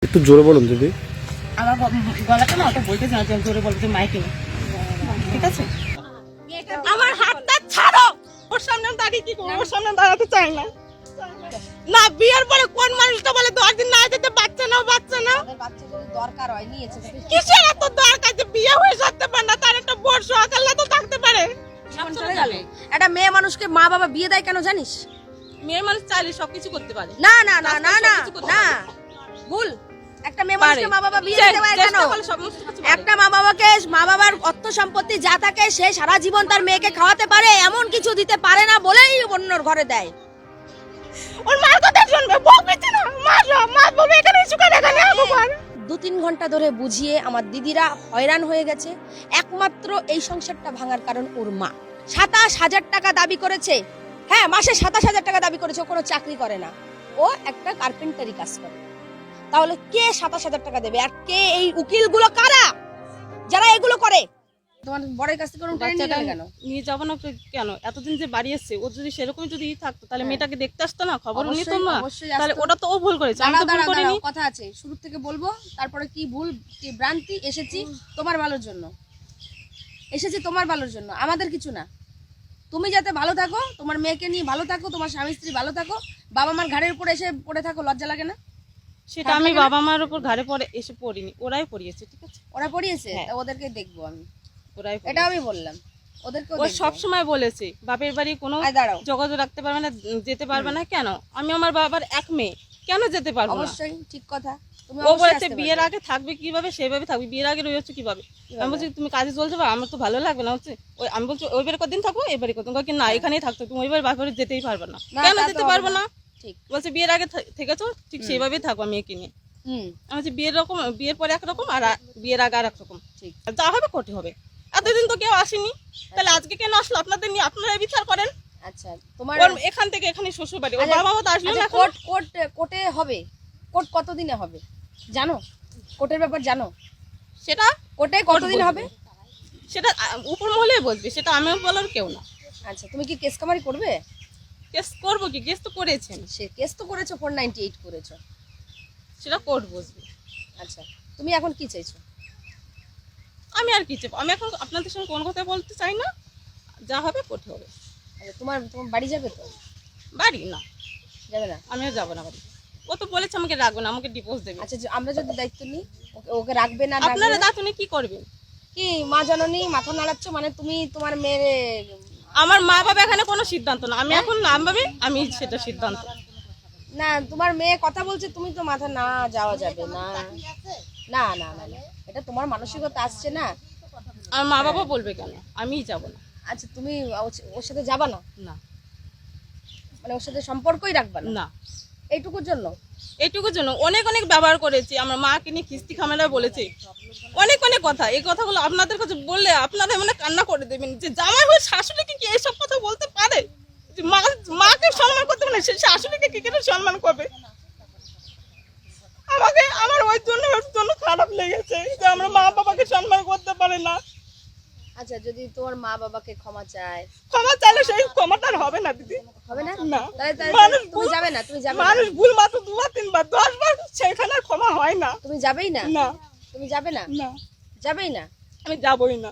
একটু জোরে বলুন দিদি। আমার গলাটা না অত বলতে চাই না, জোরে বলতে মাইকে, ঠিক আছে? আমার হাতটা ছাড়ো, ওর সামনে দাঁড়িয়ে কি করবো? ওর সামনে দাঁড়াতে চাই না। না, বিয়ের পরে কোন মানুষটা বলে 10 দিন না যেতে বাচ্চা নাও, বাচ্চা নাও? বাচ্চা যদি দরকার হয় নিয়েছে, কিসের এত দরকার যে বিয়ে হয়ে থাকতে পারে না? তার একটা বড় সকাল তো থাকতে পারে। চলে গেল। একটা মেয়ে মানুষকে মা বাবা বিয়ে দেয় কেন জানিস? মেয়ে মানুষ চাইলে সবকিছু করতে পারে। না না না না না না, ভুল। একটা মেয়ে মানুষকে মা বাবা বিয়ে দেয় কেন? একটা মা বাবার অর্থ সম্পত্তি যা থাকে সে সারা জীবন তার মেয়েকে খাওয়াতে পারে, এমন কিছু দিতে পারে না বলেই অন্যর ঘরে দেয়। ওর মার কথা শুনবে, বকবে না। মা বলবে এখানে শুকা দেখা নেই আমার। 2-3 ঘন্টা ধরে বুঝিয়ে আমার দিদিরা হয়রান হয়ে গেছে। একমাত্র এই সংসারটা ভাঙার কারণ ওর মা। 27,000 টাকা দাবি করেছে। হ্যাঁ, মাসে 27,000 টাকা দাবি করেছে। ও কোনো চাকরি করে না, ও একটা কার্পেন্টারি কাজ করে। তাহলে কে 27,000 টাকা দেবে? আর কে এই উকিলগুলো কারা যারা এগুলো করে? তোমার বড়ের কাছ থেকে বাচ্চাটা নিয়ে যাবো না কেন? এতদিন যে বাড়ি এসছে, ও যদি সেরকম যদি থাকতো তাহলে মেয়েটাকে দেখতে আসতো না, খবর নিত না? তাহলে ওটা তো ও ভুল করেছে, আমি তো ভুল করিনি। কথা আছে, শুরু থেকে বলবো, তারপরে কি ভুল কি ভ্রান্তি। এসেছি তোমার ভালোর জন্য, এসেছি তোমার ভালোর জন্য, আমাদের কিছু না। তুমি যাতে ভালো থাকো, তোমার মেয়েকে নিয়ে ভালো থাকো, তোমার স্বামী স্ত্রী ভালো থাকো। বাবা মার ঘাড়ের উপরে এসে পড়ে থাকো, লজ্জা লাগে না? সেটা আমি বাবা মার উপর ঘাড়ে পড়ে এসে পড়িনি, ওরাই পড়িয়েছে, ঠিক আছে? ওরা পড়িয়েছে, তা ওদেরকে দেখবো আমি, ওরাই এটা আমি বললাম। ওদেরকে ও সব সময় বলেছে বাপের বাড়ি কোনো যোগাযোগ রাখতে পারবে না, যেতে পারবে না। কেন? আমি আমার বাবার এক মেয়ে, কেন যেতে পারবো না? অবশ্যই ঠিক কথা। ও বলেছে বিয়ের আগে থাকবে কিভাবে, সেভাবে থাকবে। বিয়ের আগে রয়েছে কিভাবে? আমি বলছি তুমি কাজে চলছে বা আমার তো ভালো লাগবে না। হচ্ছে ওই আমি বলছি ওই বাড়ি কদিন থাকবো, এবারে কদিন, না এখানেই থাকতো, তুমি ওই বাড়ি বাপের যেতেই পারবে না। কেন যেতে পারবো না? ঠিক বলছে বিয়ের আগে থেকেছো, ঠিক সেইভাবেই থাকো আমি একে নিয়ে। আমি বলছি বিয়ের পরে একরকম আর বিয়ের আগে আর একরকম, ঠিক যা হবে কোর্টে হবে। এতদিন তো কেউ আসেনি, তাহলে আজকে কেন আসলো আপনাদের নিয়ে? আপনারা বিচার করেন। আচ্ছা, তোমার এখান থেকে এখানে শ্বশুর বাড়ি, ওর বাবা মা তো আসলো না। কোর্টে হবে? কোর্ট কতদিনে হবে জানো? কোর্টের ব্যাপার জানো? সেটা কোর্টে কতদিন হবে সেটা উপর মহলে বলবে, সেটা আমি বলার কেউ না। আচ্ছা, তুমি কি কেস কামারি করবে? কেস করবো কি? কেস তো করেছেন। সে কেস তো করেছো, 498 করেছো, সেটা কোর্ট বুঝবে। আচ্ছা, তুমি এখন কি চাইছো? আমি আর কি চাইবো? আমি এখন আপনাদের সঙ্গে কোনো কথা বলতে চাই না, যা হবে কোর্টে হবে। আচ্ছা, তোমার বাড়ি যাবে তো? বাড়ি না, যাবে না? আমিও যাবো না বাড়ি। ও তো বলেছে আমাকে রাখবে না, আমাকে ডিভোর্স দেবে। আচ্ছা, আমরা যদি দায়িত্ব নিই, ওকে রাখবে না? আপনারা দাঁতুনে কি করবেন? কি মা জননী মাথা নাড়াচ্ছ? মানে তুমি তোমার মেয়ের, আমার মা বাবা এখানে কোনো সিদ্ধান্ত না, আমি এখন নাম ভাবে আমি সেটা সিদ্ধান্ত। না, তোমার মেয়ে কথা বলছে, তুমি তো মাথা না, যাওয়া যাবে না। না না না, এটা তোমার মানসিকতা আসছে না। আর মা বাবা বলবে কেন? আমিই যাব না। আচ্ছা, তুমি ওর সাথে যাবা না? না, মানে ওর সাথে সম্পর্কই রাখবা না? না, এইটুকুর জন্য? এইটুকুর জন্য অনেক অনেক ব্যবহার করেছি। আমার মাকে নিয়ে খিস্তি খামেলা বলেছে, অনেক অনেক কথা। এই কথাগুলো আপনাদের কাছে বললে আপনারা মানে কান্না করে দেবেন যে জামাই হয়ে শাশুড়িকে কি এইসব কথা বলতে পারে? যে মাকে সম্মান করতে পারে, সে শাশুড়িকে কি করে সম্মান করবে? আমার ওর জন্য খারাপ লেগেছে যে আমরা মা বাবাকে সম্মান করতে পারে না। আচ্ছা, যদি তোমার মা বাবাকে ক্ষমা চায়, ক্ষমা চাইলে সেই ক্ষমাটা হবে না দিদি, হবে না? না, তুমি যাবে না? তুমি যাবে না? মানুষ ভুল মাত্র 2বার 3বার 10 বার, সেখানে আর ক্ষমা হয় না। তুমি যাবেই না? না, তুমি যাবে না? না, যাবেই না? আমি যাবই না।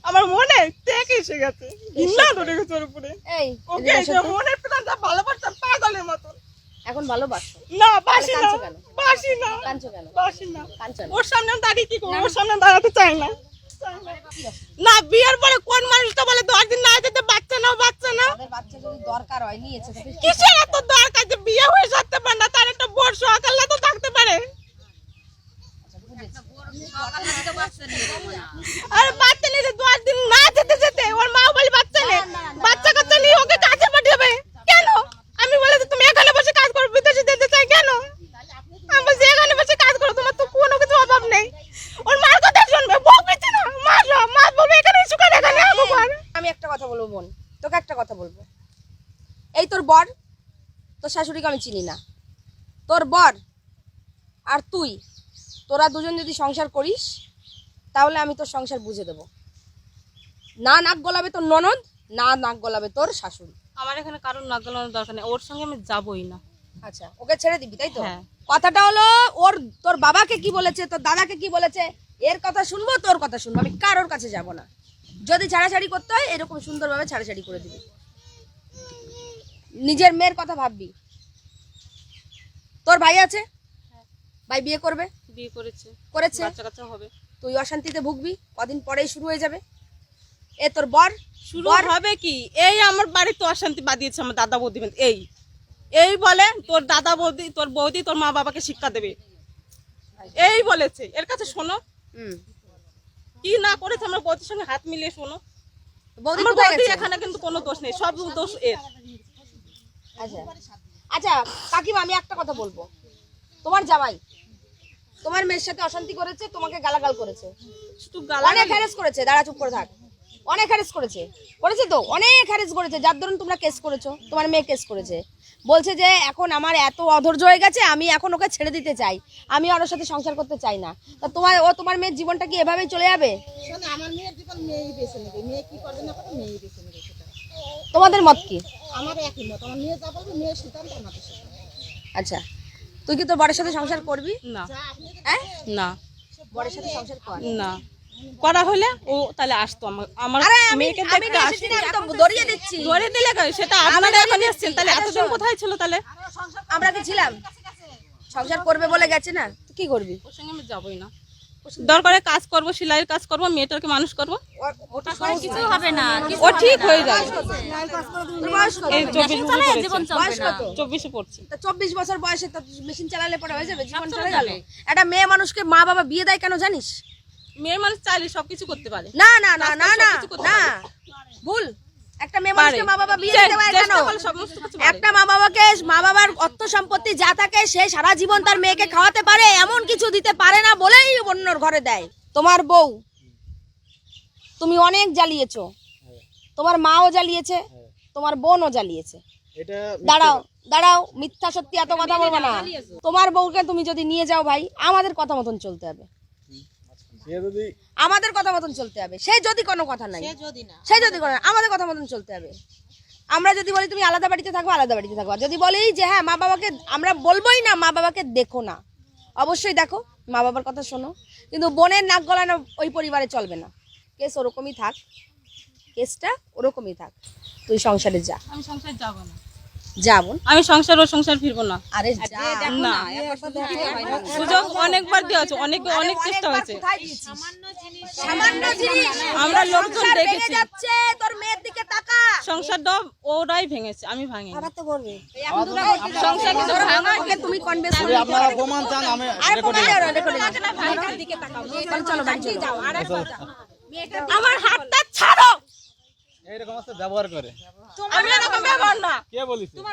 আমার মনে টেক এসে গেছে, ঘৃণা ধরে গেছে ওর উপরে। এই ওকে যে মনের প্রাণটা ভালোবাসতাম পাগলের মতন, এখন ভালোবাসো না বাসি না, কাঁদছো কেন? বাসি না, কাঁদছো কেন? বাসি না। কাঁদছো না? ওর সামনে দাঁড়িয়ে কি করবো? ওর সামনে দাঁড়াতে চাই না। না, বিয়ের পরে কোন মানুষটা বলে 10 দিন না যেতে বাচ্চা নাও, বাচ্চা নাও? তাদের বাচ্চা যদি দরকার হয় নিয়েছে, কিসের এত দরকার যে বিয়ে হয়ে থাকতে পারে না? তার একটা বড় সকাল তো থাকতে পারে। আর বাচ্চা নিয়ে 10 দিন না যেতে যেতে ওর মা বলে বাচ্চা নেই, বাচ্চা কাচ্চা নিয়ে ওকে কাজে পাঠাবে কেন? আমি বলে তুমি এখানে বসে কাজ করো, বিদেশে যেতে চাই কেন? আমি বলছি এখানে বসে কাজ করো, তোমার তো কোনো কিছু অভাব নেই। ওর মার কথা শুনবে, বকবে না। মা বলবে এখানে সুখা দেখা নেই। আমি একটা কথা বলবো বোন, তোকে একটা কথা বলবো। এই তোর বর, তোর শাশুড়িকে আমি চিনি না। তোর বর আর তুই, তোরা দুজন যদি সংসার করিস তাহলে আমি তোর সংসার বুঝে দেব। না নাক গলাবে তোর ননদ, না নাক গলাবে তোর শাশুড়ি। আমার এখানে কারণ নাক গলানোর দরকার নেই, ওর সঙ্গে আমি যাবই না। আচ্ছা, ওকে ছেড়ে দিবি তাই তো? হ্যাঁ। কথাটা হলো ওর তোর বাবাকে কি বলেছে, তোর দাদাকে কি বলেছে, এর কথা শুনবো, তোর কথা শুনবো, আমি কারোর কাছে যাব না। যদি ছাড়াছাড়ি করতে হয় এরকম সুন্দরভাবে ছাড়াছাড়ি করে দিবি, নিজের মেয়ের কথা ভাববি। তোর ভাই আছে, ভাই বিয়ে করবে, বিয়ে করেছে, করেছে, বাচ্চা কাচ্চা হবে। তুই অশান্তিতে ভুগবি, কদিন পরেই শুরু হয়ে যাবে। এ তোর বর, শুরু হবে কি, এই আমার বাড়িতে অশান্তি বাদিয়েছে আমার দাদা বৌদি। এই বলে তোর দাদা বৌদি, তোর বৌদি তোর মা বাবাকে শিক্ষা দেবে, এই বলেছে। এর কাছে শোনো কি না করেছে, আমার বৌদির সঙ্গে হাত মিলিয়ে শোনো। বৌদি আমার কোথায় বৌদি গেছে? এখানে কিন্তু কোনো দোষ নেই, সব দোষ এর। আচ্ছা আচ্ছা কাকিমা, আমি একটা কথা বলবো, তোমার জামাই তোমার মেয়ের সাথে অশান্তি করেছে, তোমাকে গালাগাল করেছে, শুধু অনেক হ্যারেস করেছে, দাঁড়া চুপ করে থাক, অনেক হ্যারেস করেছে, করেছে তো অনেক হ্যারেস করেছে, যার দরুন তোমরা কেস করেছো, তোমার মেয়ে কেস করেছে, বলছে যে এখন আমার এত অধৈর্য হয়ে গেছে, আমি এখন ওকে ছেড়ে দিতে চাই, আমি ওর সাথে সংসার করতে চাই না। তা তোমার মেয়ের জীবনটা কি এভাবেই চলে যাবে? শোনো, আমার মেয়ের জীবন মেয়েই বেছে নেবে, মেয়ে কি করবে না করবে মেয়েই বেছে নেবে, সেটা তোমাদের মত কি? আমার একই মত। আমার মেয়ে যা বলবে মেয়ের সিদ্ধান্ত আমাদের সাথে। আচ্ছা তুই কি তোর বরের সাথে সংসার করবি? না হ্যাঁ, না বরের সাথে সংসার কর। না, করা হলে ও তাহলে আসতো আমার আরে মেয়েকে আমি দেখতে এসেছি না, আমি তো ধরিয়ে দিচ্ছি। ধরে দিলে কেন? সেটা আপনারা এখন এসেছেন, তাহলে আচ্ছা, এতদিন শোন। কোথায় ছিল? তাহলে আমরা কি ছিলাম? সংসার করবে বলে গেছে না, তুই কি করবি? ওর সঙ্গে আমি যাবোই না। দরকারে কাজ করবো, সেলাইয়ের কাজ করবো, মেয়েটাকে মানুষ করবো, ওটা কিছু হবে না, ও ঠিক হয়ে যাবে। বয়স কত? এই 24 বছর পড়েছে। বয়স কত? 24 পড়ছে। তা 24 বছর বয়সে তো মেশিন চালালে পরে হয়ে যাবে, জীবন চলে গেল। একটা মেয়ে মানুষকে মা বাবা বিয়ে দেয় কেন জানিস? মেয়ে মানুষ চাইলে সবকিছু করতে পারে। না না না না না সবকিছু করতে না, পারে। ভুল। একটা মেয়ে মানুষকে মা বাবা বিয়ে দিতে পারে কেন? চেষ্টা করলে সমস্ত কিছু পারে। একটা মা বাবার অর্থ সম্পত্তি যা থাকে সে সারা জীবন তার মেয়েকে খাওয়াতে পারে, এমন কিছু দিতে পারে না বলেই অন্যর ঘরে দেয়। তোমার বউ তুমি অনেক জ্বালিয়েছো, তোমার মাও জ্বালিয়েছে, তোমার বোনও জ্বালিয়েছে। এটা দাঁড়াও দাঁড়াও, মিথ্যা সত্যি এত কথা বলবো না। তোমার বউকে তুমি যদি নিয়ে যাও ভাই, আমাদের কথা মতন চলতে হবে, সে যদি আমাদের কথা মতন চলতে হবে। সে যদি কোনো কথা নাই, যদি না সে যদি কোনো, আমাদের কথা মতন চলতে হবে। আমরা যদি বলি তুমি আলাদা বাড়িতে থাকো, আলাদা বাড়িতে থাকো। আর যদি বলি যে হ্যাঁ মা বাবাকে, আমরা বলবোই না মা বাবাকে দেখো না, অবশ্যই দেখো, মা বাবার কথা শোনো, কিন্তু বোনের নাক গলানো ওই পরিবারে চলবে না। কেস ওরকমই থাক, কেসটা ওরকমই থাক, তুই সংসারে যা। আমি সংসার যাবো না, যা বোন, আমি সংসার ও সংসার ফিরবো না। আরে যা না, সুযোগ অনেকবার দেওয়া আছে, অনেক চেষ্টা হয়েছে। সামান্য জিনিস আমরা লোকজন সংসার ভেঙে দেখেছি। যাচ্ছে, তোর মেয়ের দিকে তাকা। সংসারটা ওরাই ভেঙেছে, আমি ভাঙিনি। আবার তো করবে সংসার কিছু ভাঙা, ওকে তুমি কনভিন্স যদি আপনারা প্রমাণ চান আমি আরে রেকর্ডিং চলো বাড়ি যাও। আমার হাতটা ছাড়ো, এইরকম আছে ব্যবহার করে। আমি এরকম ব্যবহার না। কে বলিস? তুমি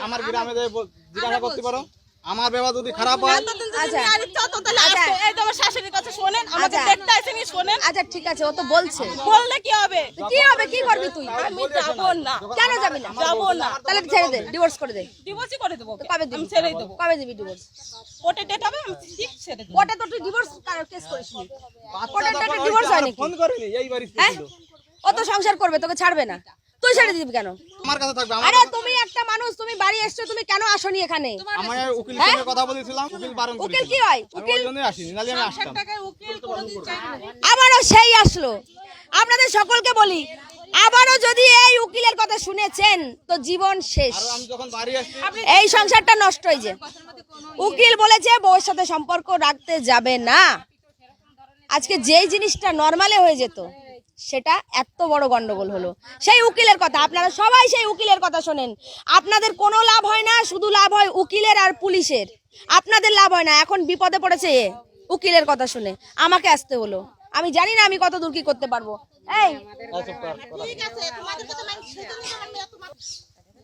আমার গ্রামে যাই জিজ্ঞাসা করতে পারো, আমার ব্যবহার যদি খারাপ হয় এতদিন যদি আর ইচ্ছা হতো তাহলে আসতো। এই তো আমার শাশুড়ির কাছে শোনেন, আমাদের আচ্ছা। দেখতে আসেনি, শোনেন। আচ্ছা ঠিক আছে, ও তো বলছে, বললে কি হবে? কি হবে, কি করবি তুই? আমি যাবো না। কেন যাবি না? যাবো না, তাহলে ছেড়ে দে, ডিভোর্স করে দে। ডিভোর্সই করে দেবো ওকে। কবে আমি দিবি? ছেড়েই দেবো। কবে দিবি ডিভোর্স? কোর্টে ডেট হবে, আমি ঠিক ছেড়ে দেবো। কোর্টে তো তুই ডিভোর্স কেস করিসনি, কোর্টে একটা ডিভোর্স হয় নাকি? ফোন করেনি, এই বাড়িতে হ্যাঁ, ছিল। ও তো সংসার করবে, তোকে ছাড়বে না, তুই ছেড়ে দিবি কেন? আমার কাছে থাকবে। আরে তুমি একটা মানুষ, তুমি বাড়ি এসছো, তুমি কেন আসনি এখানে? আমার উকিলের সঙ্গে কথা বলেছিলাম, উকিল বারণ করেছিল। উকিল কি হয়? আমি ওই জন্যই আসিনি, নাহলে আমি আসতাম। আবারও সেই আসলো। আপনাদের সকলকে বলি, আবারও যদি এই উকিলের কথা শুনেছেন তো জীবন শেষ, আর আমি যখন বাড়ি আসছি এই সংসারটা নষ্ট হয়ে যায়। উকিল বলেছে বউর সাথে সম্পর্ক রাখতে যাবে না। আজকে যেই জিনিসটা নরমালে হয়ে যেত সেটা এত বড় গন্ডগোল হলো। সেই উকিলের কথা, আপনারা সবাই সেই উকিলের কথা শোনেন, আপনাদের কোনো লাভ হয় না, শুধু লাভ হয় উকিলের আর পুলিশের, আপনাদের লাভ হয় না। এখন বিপদে পড়েছে এ, উকিলের কথা শুনে আমাকে আসতে হলো। আমি জানি না আমি কত দূর কি করতে পারবো। এই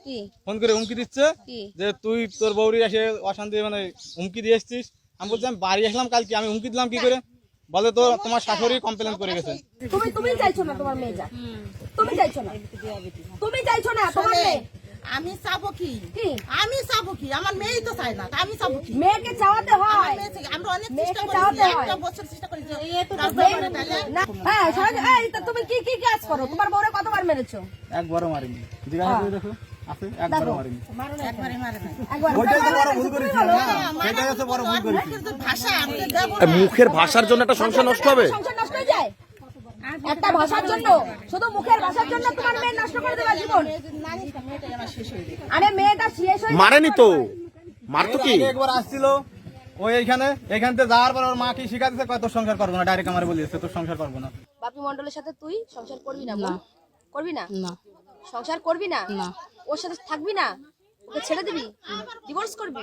কি ফোন করে হুমকি দিচ্ছে কি যে তুই তোর বউরি এসে অশান্তি মানে হুমকি দিয়ে এসছিস। আমি বলছি আমি বাড়ি আসলাম কালকে, আমি হুমকি দিলাম কি করে? বলে তো তোমার শাশুড়ি কমপ্লেন করে গেছে। তুমি চাইছো না তোমার মেয়ে যা, তুমি চাইছো না, তুমি চাইছো না তোমার মেয়ে। আমি চাবো কি? কি আমি চাবো কি? আমার মেয়েই তো চাই না, তা আমি চাবো কি? মেয়েকে চাওয়াতে আমার হয় মেয়ে চাই। আমরা অনেক মেয়েকে চেষ্টা চাওয়াতে করেছি, হয়। একটা বছর চেষ্টা করেছি। তারপরে তাহলে না, হ্যাঁ, এই তা তুমি কি কি কাজ করো? তোমার বউরে কতবার মেরেছো? একবারও মারিনি, জিজ্ঞাসা করে দেখো। আছে একবারও মারিনি। একবারে মারে না ওইটাই তো বড় ভুল করেছি, সেটাই হচ্ছে বড় ভুল করেছি। ভাষা আপনি দেব মুখের ভাষার জন্য একটা সংসার নষ্ট হবে? সংসার নষ্ট হয়ে যায় একটা ভাষার জন্য, শুধু মুখের ভাষার জন্য তোমার মেয়ে নষ্ট করে দেবে জীবন। মেয়েটাই আমার শেষ হয়ে গেছে আরে মেয়েটা শেষ হয়ে মারেনি তো, মারতো কি? আগে একবার আসছিল ওই এখান থেকে যাওয়ার পর ওর মা কি শিখা দিচ্ছে, কয় তোর সংসার করবো না, ডাইরেক্ট আমার বলিয়েছে তোর সংসার করবো না। বাপি মন্ডলের সাথে তুই সংসার করবি না? বল। করবি না? না সংসার করবি না? না। ওর সাথে থাকবি না? ওকে ছেড়ে দিবি? ডিভোর্স করবি?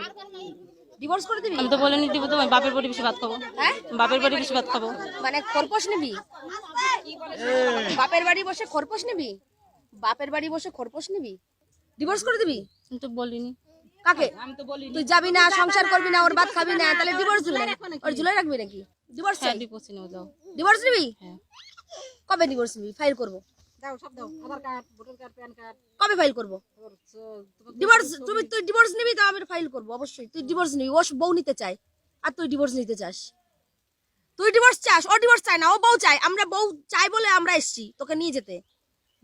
ডিভোর্স করে দিবি? আমি তো বলে দিব তো বাপের বাড়ি বেশি ভাত খাবো, হ্যাঁ, বাপের বাড়ি বেশি ভাত খাবো। মানে খরপোশ নিবি? বাপের বাড়ি বসে খরপোশ নিবি? বাপের বাড়ি বসে খরপোশ নিবি? ডিভোর্স করে দিবি? আমি তো বলিনি। কাকে? তুই যাবি না, সংসার করবি না, ওর ভাত খাবি না, তাহলে ডিভোর্স দিবি? ওর ঝুলাই রাখবি নাকি? ডিভোর্স চাই? ডিভোর্স নিয়ে যাও। ডিভোর্স নিবি? হ্যাঁ। কবে ডিভোর্স নিবি? ফাইল করব। দাও সব দাও, Aadhaar card, voter card, PAN card. কবে ফাইল করব? ডিভোর্স তুই ডিভোর্স নিবি তো আমি ফাইল করব অবশ্যই। তুই ডিভোর্স নিবি, ও বউ নিতে চায় আর তুই ডিভোর্স নিতে চাস। তুই ডিভোর্স চাস, ও ডিভোর্স চায় না, ও বউ চায়। আমরা বউ চাই বলে আমরা এসেছি তোকে নিয়ে যেতে,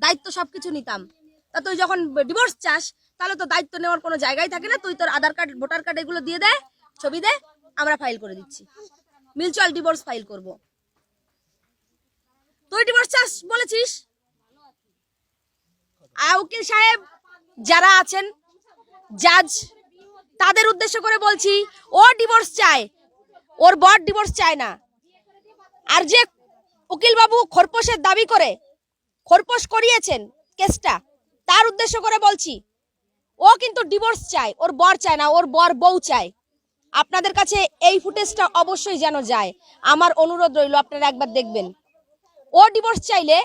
দায়িত্ব সবকিছু নিতাম। তা তুই যখন ডিভোর্স চাস তাহলে তো দায়িত্ব নেওয়ার কোনো জায়গায় থাকে না। তুই তোর আধার কার্ড, ভোটার কার্ড এগুলো দিয়ে দে, ছবি দে, আমরা ফাইল করে দিচ্ছি, মিউচুয়াল ডিভোর্স ফাইল করব। তুই ডিভোর্স চাস বলেছিস। উকিল সাহেব যারা আছেন, জাজ, তাদের উদ্দেশ্য করে বলছি, ও ডিভোর্স চায়, ওর বর ডিভোর্স চায় না। আর যে উকিল বাবু খরপোশের দাবি করে খরপোশ করিয়েছেন কেসটা, তার উদ্দেশ্য করে বলছি, ও কিন্তু ডিভোর্স চায়, ওর বর চায় না, ওর বর বউ চায়। আপনাদের কাছে এই ফুটেজটা অবশ্যই যেন যায়, আমার অনুরোধ রইল, আপনারা একবার দেখবেন। ও ডিভোর্স চাইলে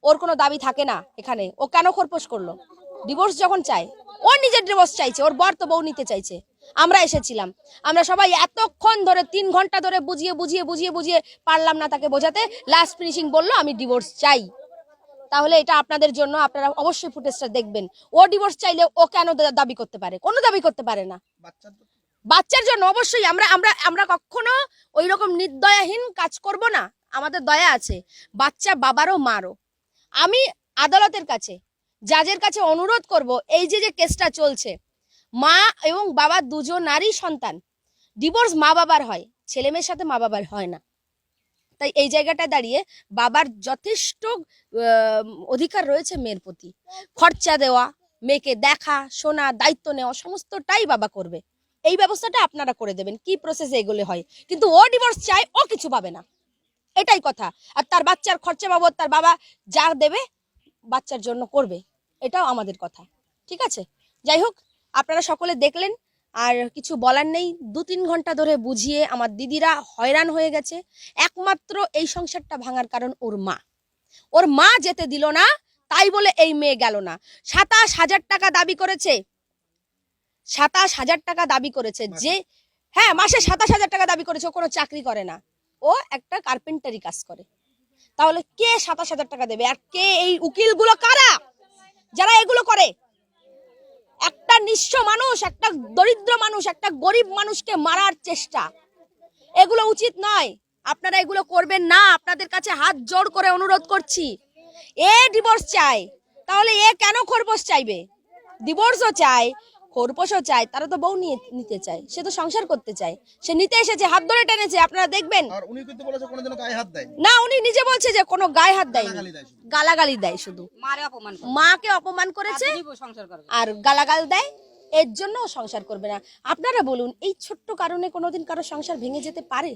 ওর কোনো দাবি থাকে না এখানে। ও কেন খরপোশ করলো? ডিভোর্স যখন চায়, ও নিজের ডিভোর্স চাইছে, ওর বর তো বউ নিতে চাইছে। আমরা এসেছিলাম, আমরা সবাই এতক্ষণ ধরে 3 ঘন্টা ধরে বুঝিয়ে পারলাম না তাকে বোঝাতে। লাস্ট ফিনিশিং বললো আমি ডিভোর্স চাই। তাহলে এটা আপনাদের জন্য, আপনারা অবশ্যই ফুটেজটা দেখবেন। ও ডিভোর্স চাইলে ও কেন দাবি করতে পারে? কোনো দাবি করতে পারে না। বাচ্চার জন্য অবশ্যই আমরা আমরা আমরা কখনো ওই রকম নির্দয়াহীন কাজ করব না। আমাদের দয়া আছে, বাচ্চা বাবারও মারও। আমি আদালতের কাছে, জাজের কাছে অনুরোধ করব, এই যে কেসটা চলছে, মা এবং বাবা দুজনারই সন্তান। ডিভোর্স মা বাবার হয়, ছেলে মেয়ের সাথে মা বাবার হয় না। তাই এই জায়গাটা দাঁড়িয়ে বাবার যথেষ্ট অধিকার রয়েছে মেয়ের প্রতি। খরচা দেওয়া, মেয়েকে দেখা শোনা, দায়িত্ব নেওয়া, সমস্তটাই বাবা করবে। এই ব্যবস্থাটা আপনারা করে দেবেন, কি প্রসেসে এগুলো হয়। কিন্তু ও ডিভোর্স চায়, ও কিছু পাবে না, এটাই কথা। আর তার বাচ্চার খরচা বাবদ তার বাবা যা দেবে বাচ্চার জন্য করবে, এটাও আমাদের কথা। ঠিক আছে, যাই হোক, আপনারা সকলে দেখলেন, আর কিছু বলার নেই। 2-3 ঘন্টা ধরে বুঝিয়ে আমার দিদিরা হয়রান হয়ে গেছে। একমাত্র এই সংসারটা ভাঙার কারণ ওর মা যেতে দিল না, তাই বলে এই মেয়ে গেল না। 27,000 টাকা দাবি করেছে, 27,000 টাকা দাবি করেছে। যে হ্যাঁ, মাসে 27,000 টাকা দাবি করেছে। ও কোনো চাকরি করে না, ও একটা কার্পেন্টারি কাজ করে। তাহলে কে 27,000 টাকা দেবে? আর কে এই উকিলগুলো কারা যারা এগুলো করে? একটা নিঃস্ব মানুষ, একটা দরিদ্র মানুষ, একটা গরিব মানুষকে মারার চেষ্টা, এগুলো উচিত নয়। আপনারা এগুলো করবেন না, আপনাদের কাছে হাত জোড় করে অনুরোধ করছি। এ ডিভোর্স চায়, তাহলে এ কেন খরপোশ চাইবে? ডিভোর্সও চায়, খরপোশও চায়, তারা তো বউ নিতে চায়, সে তো সংসার করতে চায়। সে নিতে এসেছে, হাত ধরে টেনেছে, আপনারা দেখবেন। আর উনি কিন্তু বলেছে কোনো যেন গায়ে হাত দেয় না, উনি নিজে বলছে যে কোনো গায়ে হাত দেয়নি, গালাগালি দেয়, শুধু মাকে অপমান করেছে আর গালাগাল দেয়। এর জন্য সংসার করবে না। আপনারা বলুন, এই ছোট্ট কারণে কোনোদিন কারো সংসার ভেঙে যেতে পারে?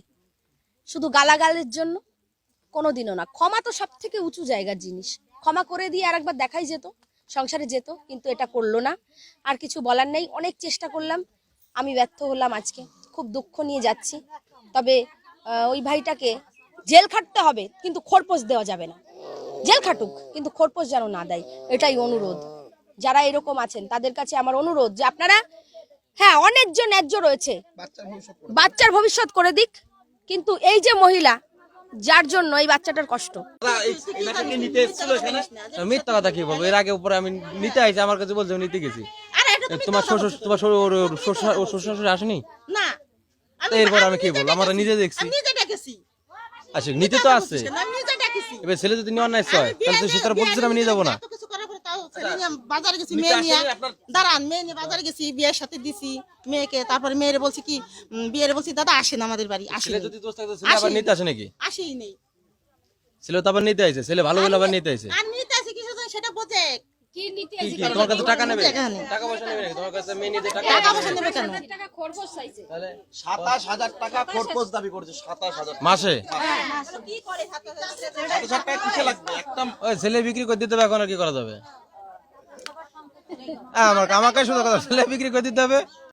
শুধু গালাগালের জন্য? কোনোদিনও না। ক্ষমা তো সব থেকে উঁচু জায়গার জিনিস। ক্ষমা করে দিয়ে আরেকবার দেখাই যেত, সংসারে যেত, কিন্তু এটা করলো না। আর কিছু বলার নেই, অনেক চেষ্টা করলাম, আমি ব্যর্থ হলাম। আজকে খুব দুঃখ নিয়ে যাচ্ছি। তবে ওই ভাইটাকে জেল খাটতে হবে, কিন্তু খরপোশ দেওয়া যাবে না। জেল খাটুক, কিন্তু খরপোশ যেন না দেয়, এটাই অনুরোধ। যারা এরকম আছেন তাদের কাছে আমার অনুরোধ যে আপনারা, হ্যাঁ, অনেকজন ন্যায্য রয়েছে, বাচ্চার ভবিষ্যৎ করে দিক। কিন্তু এই যে মহিলা, যার জন্য এই বাচ্চাটার কষ্ট। মিথ্যা কথা কি বলবো? এর আগে উপরে আমি নিতে আইছি, আমার কাছে বলছে নিতে গেছি। তোমার শ্বশুর শাশুড়ি আসেনি না, তো এরপর আমি কি বলবো? আমরা নিজে দেখছি, নিজে ডেকেছি, আচ্ছা নিতে তো আসছে। আমি নিজে ডেকেছি। এবার ছেলে যদি নেওয়ার নাই হয়, তাহলে তো সে তারা বলছে আমি নিয়ে যাবো না। এত কিছু করার পরে তাও ছেলে বাজারে গেছি মেয়ে নিয়ে, দাঁড়ান, মেয়ে নিয়ে বাজারে গেছি, বিয়ের সাথে দিছি মেয়েকে, তারপরে মেয়েরে বলছি কি বিয়েরে বলছি দাদা আসেন আমাদের বাড়ি, ছেলে আসেন, যদি দোষ থাকতো ছেলে আবার নিতে আসে নাকি? আসেই নেই। ছেলে তো আবার নিতে আইছে, ছেলে ভালো হলে আবার নিতে আইছে। আর নিতে আসে কিছু সেটা বোঝে, কি তোমার কাছে টাকা নেবে? এখানে। টাকা পয়সা নেবে নাকি? তোমার কাছে মেয়ে নিতে টাকা টাকা পয়সা নেবে কেন? তাহলে 27,000 টাকা খরচ দাবি করেছে, 27,000 মাসে কি করে 27,000 টাকা কিসে লাগবে? একটা ওই ছেলে বিক্রি করে দিতে হবে, এখন আর কি করা যাবে? আমাকে শুধু কথা, ছেলে বিক্রি করে দিতে হবে।